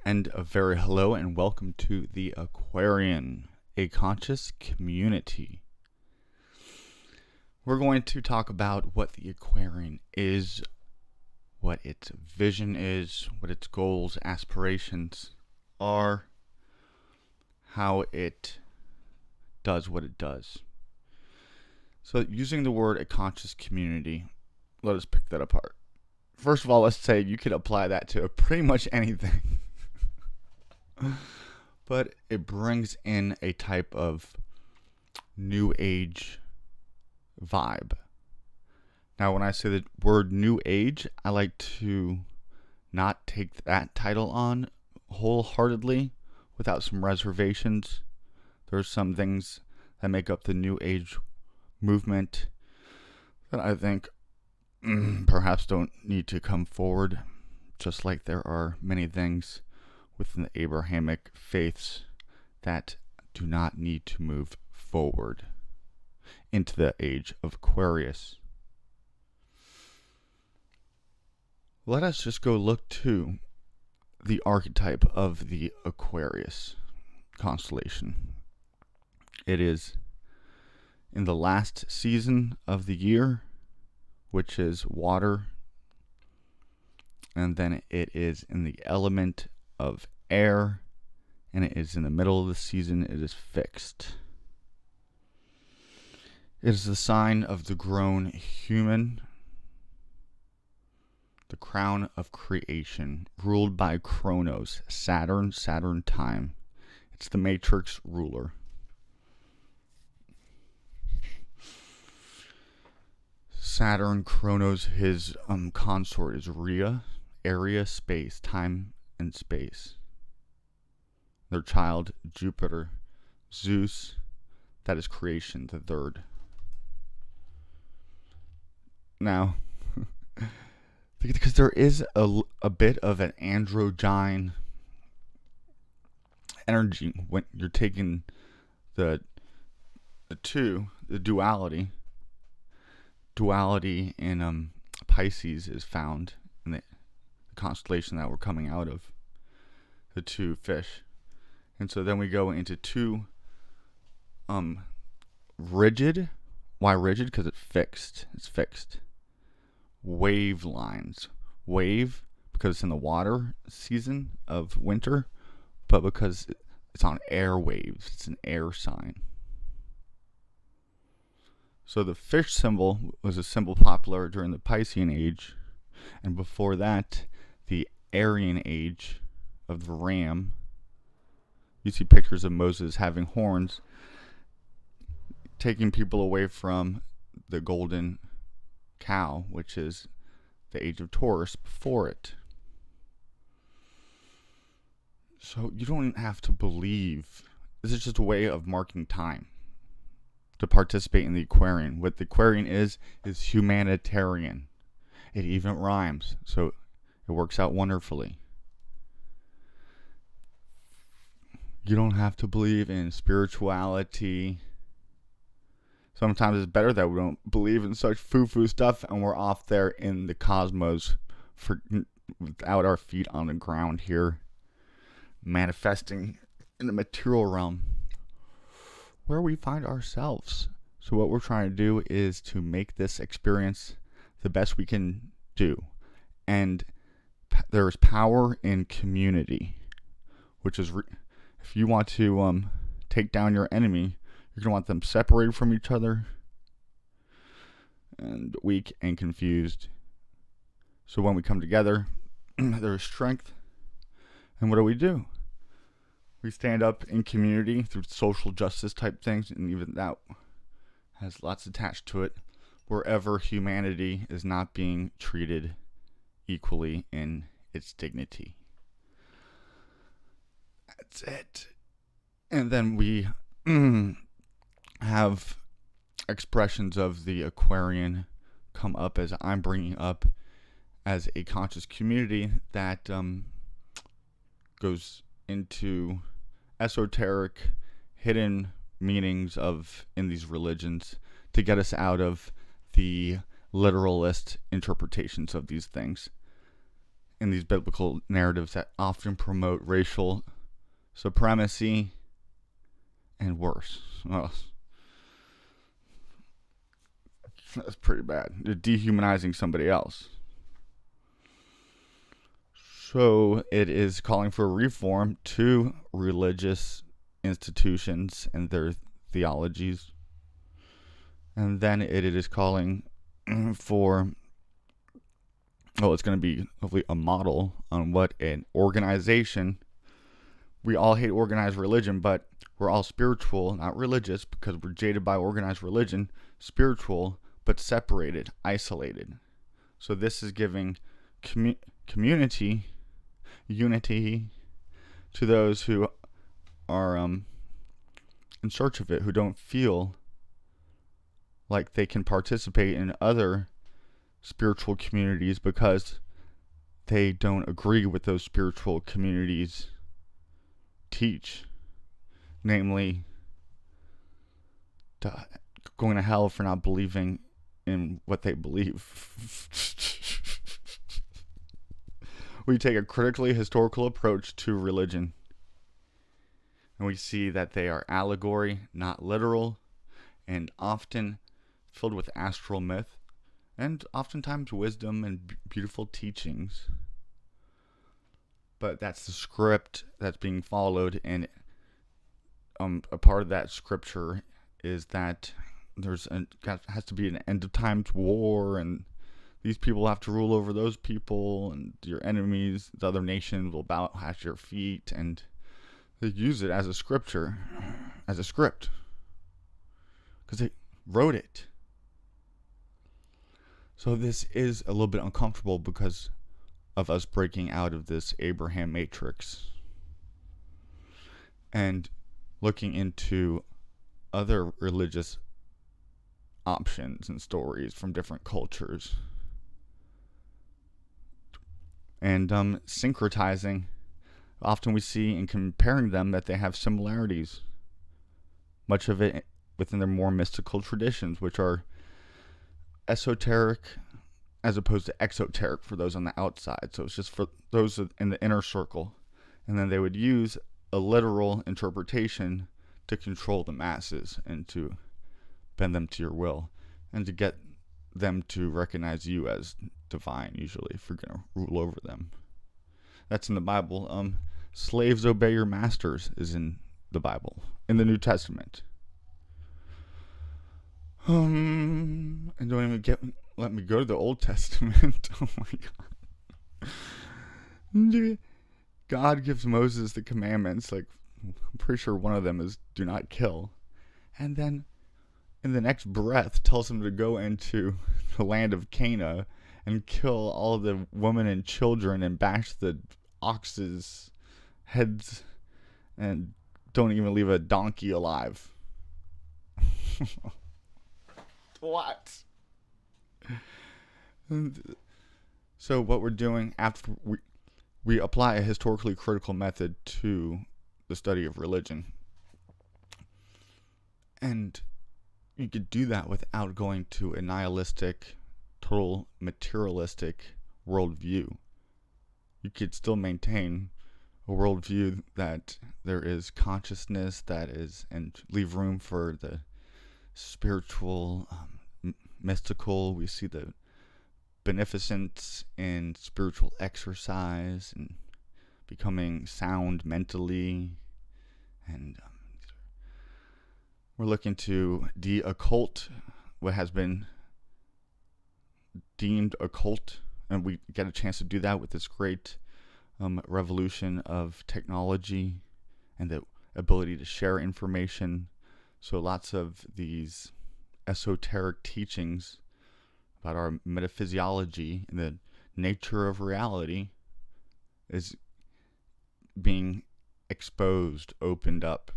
And a very hello and welcome to the Aquarian, a conscious community. We're going to talk about what the Aquarian is, what its vision is, what its goals, aspirations are, how it does what it does. So, using the word a conscious community, let us pick that apart. First of all, let's say you could apply that to pretty much anything. But it brings in a type of new age vibe. Now, when I say the word new age, I like to not take that title on wholeheartedly without some reservations. There's some things that make up the new age movement that I think perhaps don't need to come forward, just like there are many things within the Abrahamic faiths that do not need to move forward into the age of Aquarius. Let us just go look to the archetype of the Aquarius constellation. It is in the last season of the year, which is water, and then it is in the element of air, and it is in the middle of the season. It is fixed. It is the sign of the grown human, the crown of creation, ruled by Kronos, Saturn time. It's the matrix ruler. Saturn, Kronos, his consort is Rhea, area, space, time, and space. Their child, Jupiter, Zeus, that is creation, the third. Now, because there is a bit of an androgyne energy when you're taking the duality. Duality in Pisces is found in the constellation that we're coming out of, the two fish. And so then we go into two rigid. Why rigid? Because it's fixed. Wave lines. Wave because it's in the water season of winter, but because it's on air waves. It's an air sign. So the fish symbol was a symbol popular during the Piscean age, and before that, the Aryan age of the ram. You see pictures of Moses having horns, taking people away from the golden cow, which is the age of Taurus before it. So you don't have to believe. This is just a way of marking time to participate in the Aquarian. What the Aquarian is humanitarian. It even rhymes, so it works out wonderfully. You don't have to believe in spirituality. Sometimes it's better that we don't believe in such foo-foo stuff and we're off there in the cosmos without our feet on the ground here, manifesting in the material realm where we find ourselves. So what we're trying to do is to make this experience the best we can do. And there's power in community, which is if you want to take down your enemy, you're going to want them separated from each other and weak and confused. So when we come together, there is strength. And what do? We stand up in community through social justice type things, and even that has lots attached to it, wherever humanity is not being treated equally in its dignity. That's it. And then we have expressions of the Aquarian come up as I'm bringing up as a conscious community that goes into esoteric, hidden meanings of in these religions to get us out of the literalist interpretations of these things in these biblical narratives that often promote racial supremacy and worse. Well, that's pretty bad. They're dehumanizing somebody else. So it is calling for reform to religious institutions and their theologies. And then it is calling for, it's going to be hopefully a model on what an organization. We all hate organized religion, but we're all spiritual, not religious, because we're jaded by organized religion. Spiritual, but separated, isolated. So this is giving unity to those who are in search of it, who don't feel like they can participate in other spiritual communities because they don't agree with those spiritual communities teach, namely going to hell for not believing in what they believe. We take a critically historical approach to religion, and we see that they are allegory, not literal, and often filled with astral myth, and oftentimes wisdom and beautiful teachings. But that's the script that's being followed, and a part of that scripture is that has to be an end of times war, and these people have to rule over those people, and your enemies, the other nations, will bow at your feet, and they use it as a scripture, as a script, because they wrote it. So this is a little bit uncomfortable because of us breaking out of this Abraham matrix and looking into other religious options and stories from different cultures, and syncretizing. Often we see in comparing them that they have similarities, much of it within their more mystical traditions, which are esoteric as opposed to exoteric for those on the outside. So it's just for those in the inner circle, and then they would use a literal interpretation to control the masses and to bend them to your will, and to get them to recognize you as divine, usually, if you're going to rule over them. That's in the Bible. Slaves obey your masters is in the Bible, in the New Testament. And don't even let me go to the Old Testament. Oh my God. God gives Moses the commandments, like, I'm pretty sure one of them is do not kill. And then in the next breath tells him to go into the land of Canaan and kill all of the women and children and bash the oxes' heads and don't even leave a donkey alive. What? So what we're doing after we apply a historically critical method to the study of religion, and you could do that without going to a nihilistic, total materialistic worldview. You could still maintain a worldview that there is consciousness and leave room for the spiritual, mystical. We see the beneficence in spiritual exercise and becoming sound mentally, and we're looking to de-occult what has been deemed occult, and we get a chance to do that with this great revolution of technology and the ability to share information. So lots of these esoteric teachings about our metaphysiology and the nature of reality is being exposed, opened up.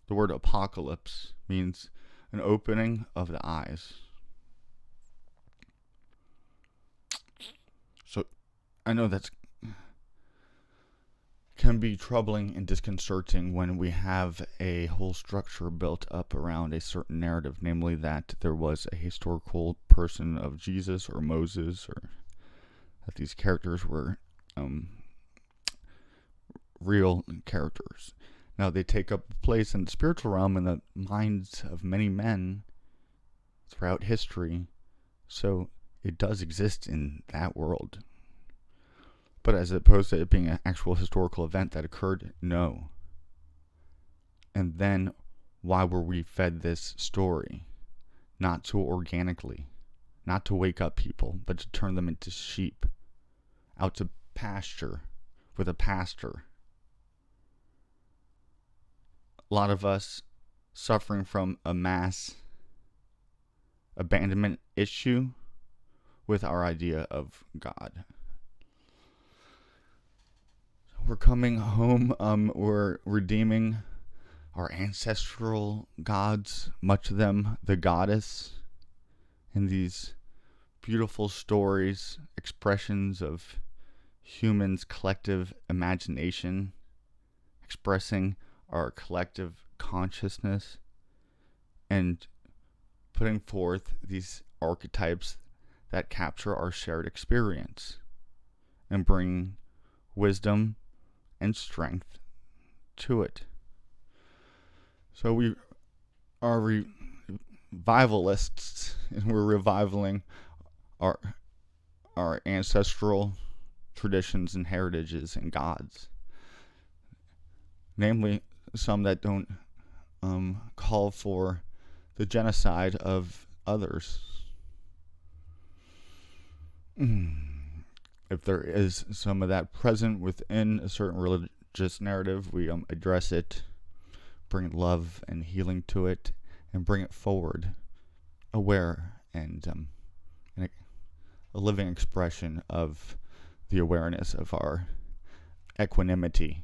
The word apocalypse means an opening of the eyes. So I know that can be troubling and disconcerting when we have a whole structure built up around a certain narrative, namely that there was a historical person of Jesus or Moses, or that these characters were real characters. Now, they take up a place in the spiritual realm in the minds of many men throughout history, so it does exist in that world. But as opposed to it being an actual historical event that occurred, no. And then, why were we fed this story? Not to organically, not to wake up people, but to turn them into sheep, out to pasture with a pastor. A lot of us suffering from a mass abandonment issue with our idea of God. We're coming home, we're redeeming our ancestral gods, much of them the goddess, in these beautiful stories, expressions of humans' collective imagination, expressing our collective consciousness, and putting forth these archetypes that capture our shared experience and bring wisdom and strength to it. So we are revivalists, and we're revivaling our ancestral traditions and heritages and gods. Namely, some that don't call for the genocide of others. If there is some of that present within a certain religious narrative, we address it, bring love and healing to it, and bring it forward, aware and a living expression of the awareness of our equanimity.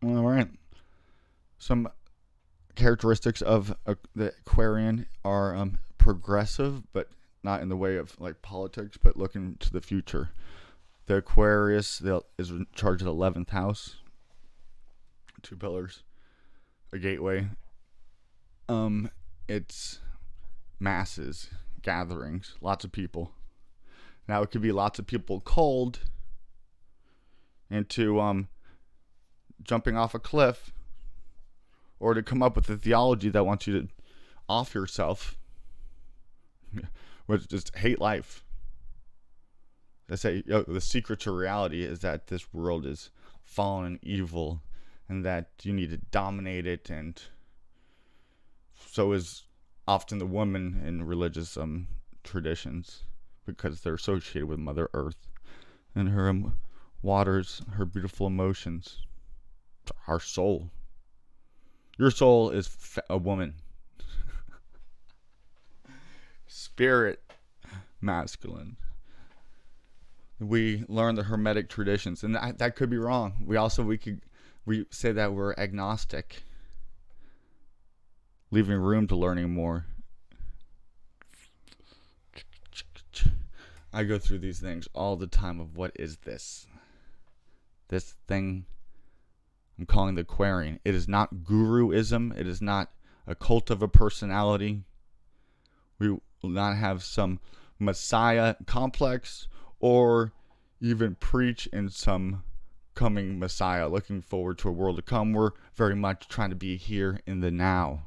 All right. Some characteristics of the Aquarian are progressive, but not in the way of like politics, but looking to the future. The Aquarius is in charge of the 11th house. 2 pillars, a gateway. It's masses, gatherings, lots of people. Now it could be lots of people cold into jumping off a cliff, or to come up with a theology that wants you to off yourself, which just hate life. They say the secret to reality is that this world is fallen and evil, and that you need to dominate it, and so is often the woman in religious traditions, because they're associated with Mother Earth and her waters, her beautiful emotions, our soul. Your soul is a woman. Spirit, masculine. We learn the Hermetic traditions, and that could be wrong. We say that we're agnostic, leaving room to learning more. I go through these things all the time of what is this? This thing I'm calling the Aquarian. It is not guruism. It is not a cult of a personality. We will not have some Messiah complex or even preach in some coming Messiah, looking forward to a world to come. We're very much trying to be here in the now,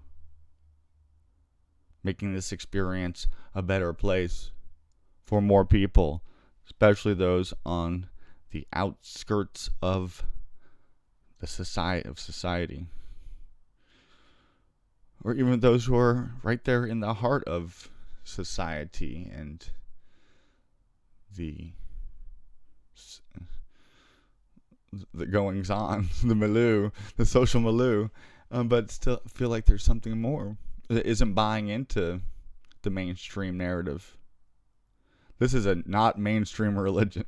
making this experience a better place for more people, especially those on the outskirts of the society, or even those who are right there in the heart of society and the goings on, the milieu, the social milieu, but still feel like there's something more that isn't buying into the mainstream narrative. This is a not mainstream religion.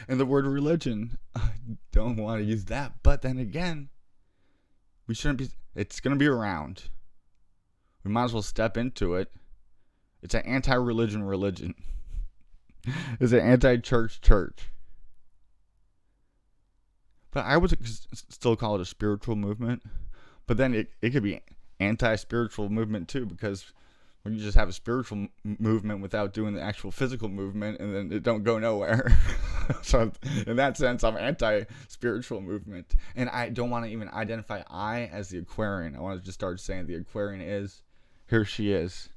And the word religion, I don't want to use that, but then again, we shouldn't be. It's going to be around. We might as well step into it. It's an anti-religion religion. It's an anti-church church. But I would still call it a spiritual movement. But then it could be anti-spiritual movement too, because Or you just have a spiritual movement without doing the actual physical movement, and then it don't go nowhere. So in that sense, I'm anti-spiritual movement. And I don't want to even identify I as the Aquarian. I want to just start saying the Aquarian is, here she is.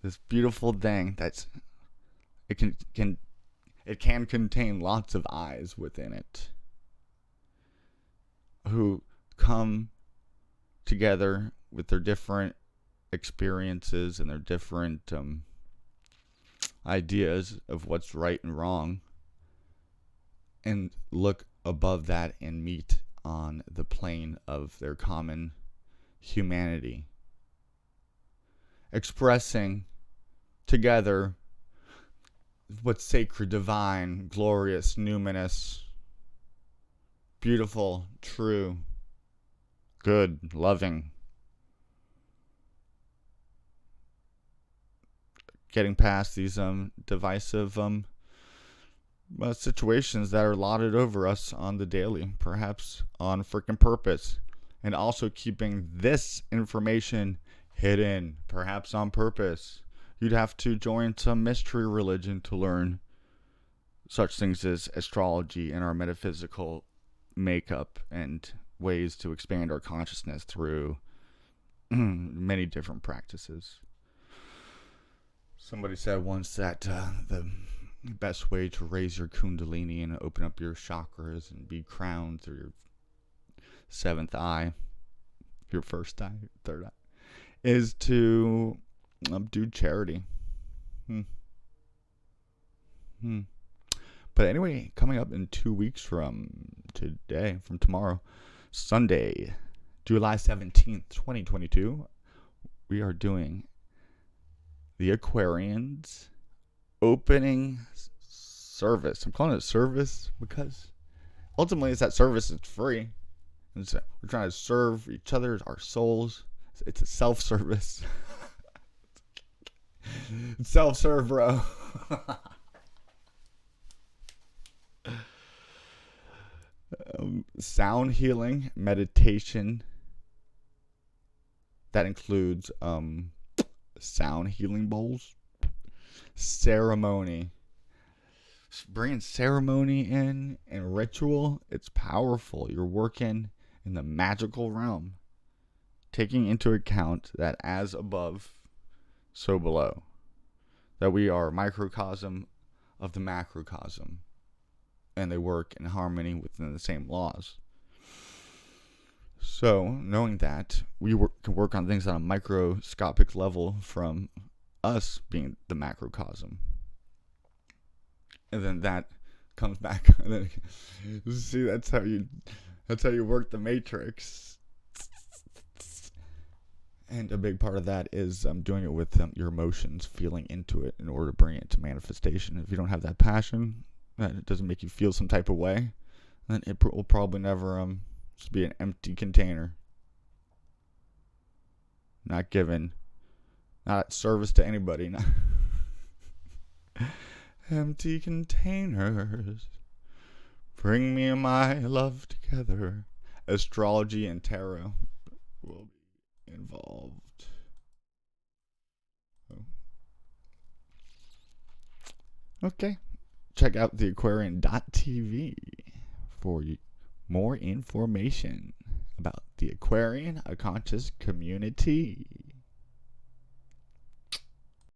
This beautiful thing that's, it can contain lots of eyes within it, who come together with their different experiences and their different ideas of what's right and wrong, and look above that and meet on the plane of their common humanity, expressing together what's sacred, divine, glorious, numinous, beautiful, true, good, loving. Getting past these divisive situations that are lauded over us on the daily, perhaps on freaking purpose, and also keeping this information hidden, perhaps on purpose. You'd have to join some mystery religion to learn such things as astrology and our metaphysical makeup and ways to expand our consciousness through many different practices. Somebody said once that the best way to raise your kundalini and open up your chakras and be crowned through your seventh eye, your first eye, third eye, is to do charity. But anyway, coming up in 2 weeks from tomorrow, Sunday, July 17th, 2022, we are doing the Aquarians opening service. I'm calling it service because ultimately it's that service is free. And so we're trying to serve each other, our souls. It's a self-service. It's self-serve, bro. Sound healing, meditation. That includes sound healing bowls, ceremony. Bringing ceremony in and ritual, it's powerful. You're working in the magical realm, taking into account that as above, so below. That we are a microcosm of the macrocosm, and they work in harmony within the same laws. So, knowing that, we can work on things on a microscopic level from us being the macrocosm. And then that comes back. And then, see, that's how you work the matrix. And a big part of that is doing it with your emotions, feeling into it in order to bring it to manifestation. If you don't have that passion, that it doesn't make you feel some type of way, then it will probably never just be an empty container. Not given. Not service to anybody. Empty containers. Bring me my love together. Astrology and tarot will be involved. Okay. Check out the Aquarian.tv for more information about the Aquarian, a conscious community.